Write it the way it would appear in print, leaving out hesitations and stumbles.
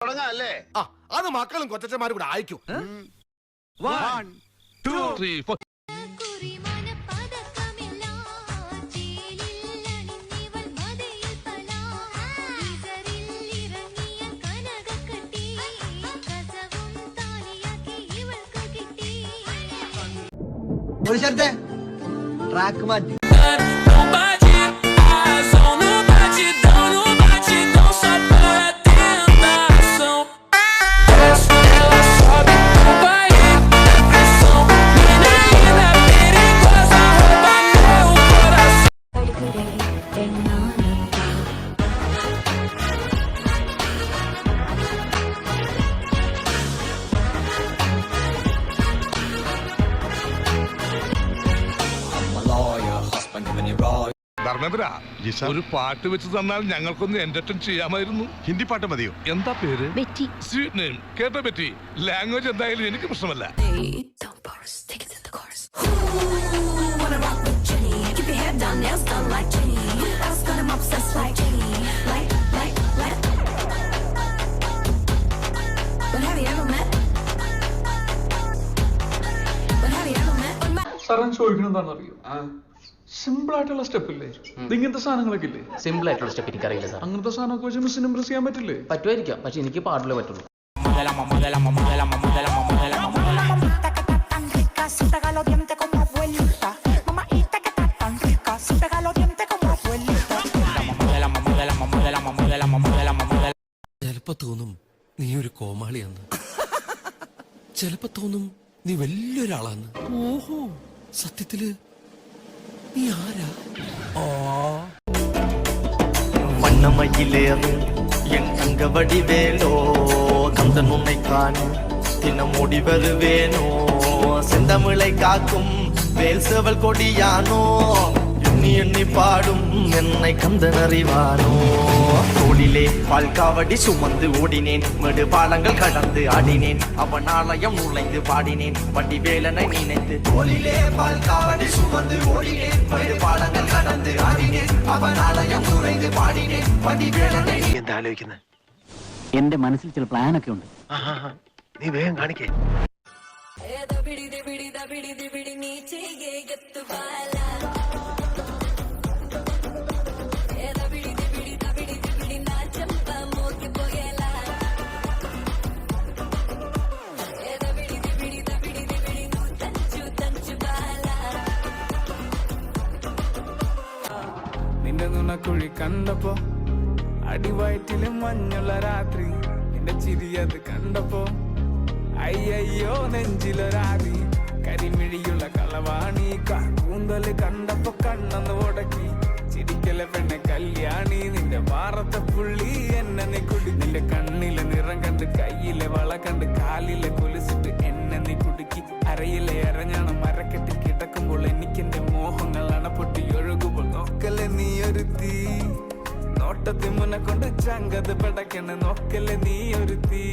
തുടങ്ങാല്ലേ? അത് മക്കളും കൊച്ചന്മാരും കൂടെ അയക്കും. 1 2 3 4. ഒരു ശബ്ദം ട്രാക്ക് മാറ്റി. ധർമ്മേന്ദ്ര, ഒരു പാട്ട് വെച്ച് തന്നാൽ ഞങ്ങൾക്കൊന്ന് എന്റർടൈൻ ചെയ്യാമായിരുന്നു. ഹിന്ദി പാട്ട് മതിയോ? എന്താ പേര്? Sweet name. കേട്ടോ പറ്റി. ലാംഗ്വേജ് എന്തായാലും എനിക്ക് പ്രശ്നമല്ല. സാറൻ ചോദിക്കണം എന്താണെന്നറിയോ? സിമ്പിൾ ആയിട്ടുള്ള സ്റ്റെപ്പ് ഇല്ലേ? ഇങ്ങനത്തെ സാധനങ്ങളൊക്കെ ഇല്ലേ? സിമ്പിൾ ആയിട്ടുള്ള സ്റ്റെപ്പ് എനിക്കറിയില്ല സാർ. അങ്ങനത്തെ സാധനമൊക്കെ വെച്ച് മിസ്സിന് ഇംപ്രസ് ചെയ്യാൻ പറ്റില്ലേ? പറ്റുമായിരിക്കാം, പക്ഷെ എനിക്ക് പാടില്ലേ പറ്റുള്ളൂ. ചിലപ്പോ തോന്നും നീ ഒരു കോമാളിയാന്ന്, ചിലപ്പോ തോന്നും നീ വലിയൊരാളാന്ന്. ഓഹോ, സത്യത്തില് നീ ആരാ? வண்ணமயிலேறு என் தங்க வடிவேலோ கந்தன் உன்னை காணும் தினம் ஓடி வருவேனோ செந்தமிழை காக்கும் வேல் செவல் கொடியானோ எண்ணி எண்ணி பாடும் என்னை கந்தன் அறிவானோ தோளிலே பால்காவடி சுமந்து ஓடினேன் மேடு பாலங்கள் கடந்து ஆடினேன் அவன் ஆலயம் நுழைந்து பாடினேன் வடிவேலனை நினைத்து தோளிலே பால்காவடி சுமந்து ஓடினேன் மேடு பாலங்கள் கடந்து ஆடினேன் അവൻ ആലയം നുழைந்து പാടിനേൻ വടിവേലനെ. എന്താ ആലോചിക്കുന്നത്? എന്റെ മനസ്സിൽ ചില പ്ലാനൊക്കെ ഉണ്ട്. നീ വേഗം കാണിക്കേ. നിന്റെ നുണക്കുഴി കണ്ടപ്പോ അടിവയറ്റിലും മഞ്ഞുള്ള രാത്രി നിന്റെ ചിരിയത് കണ്ടപ്പോ അയ്യോ നെഞ്ചിലൊരാതി കരിമിഴിയുള്ള കളവാണി കൂന്തല് കണ്ടപ്പോ കണ്ണന്ന് ഉടക്കി ചിരിക്കല പെണ്ണെ കല്യാണി നിന്റെ വാറത്തെ പുള്ളി എന്നെ നീ കുടി നിന്റെ കണ്ണിലെ നിറം കണ്ട് കയ്യിലെ വള കണ്ട് കാലിലെ കൊലുസിട്ട് എന്നെ നീ കുടുക്കി അരയിലെ അരഞ്ഞാണം മരക്കെട്ടി കിടക്കുമ്പോൾ എനിക്കെന്റെ മോഹങ്ങൾ അണപ്പൊട്ടി ഒഴുകുമ്പോൾ നോക്കല്ലേ നീ ഒരു തീ നോട്ടത്തി മുന്നെ കൊണ്ട് ചങ്കത് പടക്കണ നോക്കല്ലേ നീ ഒരു തീ